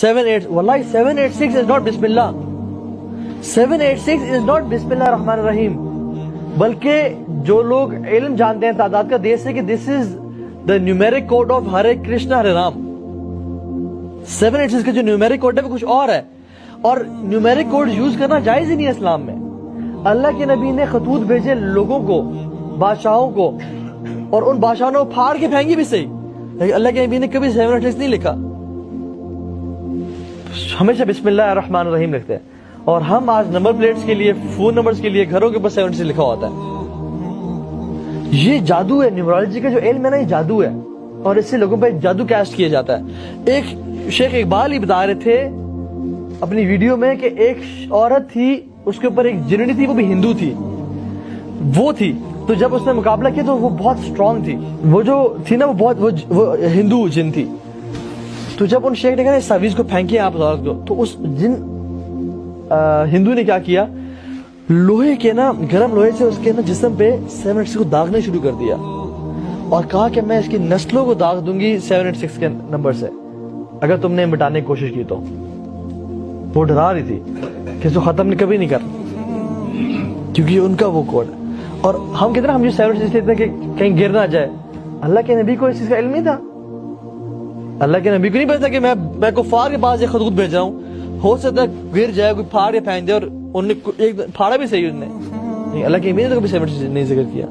78 wallahi 786 is not Bismillah. 786 is not Bismillah Rahman Rahim. بلکہ جو لوگ علم جانتے ہیں تعداد کا دیس ہے کہ this is the numeric code of Hare Krishna Hare Ram. 786 کا جو numeric code ہے وہ کچھ اور ہے, اور numeric code یوز کرنا جائز ہی نہیں ہے اسلام میں. اللہ کے نبی نے خطوط بھیجے لوگوں کو, بادشاہوں کو, اور ان بادشاہوں نے پھاڑ کے پھینکی بھی صحیح, لیکن اللہ کے نبی نے کبھی 786 نہیں لکھا, ہمیشہ بسم اللہ الرحمن الرحیم لکھتے ہیں. اور ہم آج نمبر پلیٹس کے لیے, فون نمبرز کے لیے گھروں کے اوپر 76 لکھا ہوتا ہے. یہ جادو ہے, نیورولوجی کا جو علم ہے نا, یہ جادو ہے, اور اس سے لوگوں پہ جادو کیسٹ کیا جاتا ہے. ایک شیخ اقبال ہی بتا رہے تھے اپنی ویڈیو میں کہ ایک عورت تھی, اس کے اوپر ایک جننی تھی, وہ بھی ہندو تھی, وہ تھی, تو جب اس نے مقابلہ کیا تو وہ بہت سٹرونگ تھی, وہ جو تھی نا وہ ہندو جن تھی. تو جب ان شیخ نے کہا اس تعویذ کو پھینکیے آپ عورت کو, تو اس جن ہندو نے کیا کیا, لوہے کے نا, گرم لوہے سے اس کے نا جسم پہ 786 کو داغنے شروع کر دیا, اور کہا کہ میں اس کی نسلوں کو داغ دوں گی 786 کے نمبر سے اگر تم نے مٹانے کی کوشش کی تو. وہ ڈرا رہی تھی کہ اس کو ختم کبھی نہیں کر, کیونکہ ان کا وہ کوڈ ہے. اور ہم کہتے ہیں ہم جو 786 لیتے ہیں کہ کہیں گر نہ جائے, اللہ کے نبی کو اس چیز کا علم نہیں تھا. اللہ کے نبی کو نہیں پتا کہ میں کفار کے پاس ایک خطوط بھیج رہا ہوں, ہو سکتا ہے گر جائے, کوئی پھاڑ کے پھینک دے, اور انہوں نے ایک پھاڑا بھی صحیح, انہوں نے نہیں, اللہ کے نبی نے تو کبھی 786 نہیں ذکر کیا.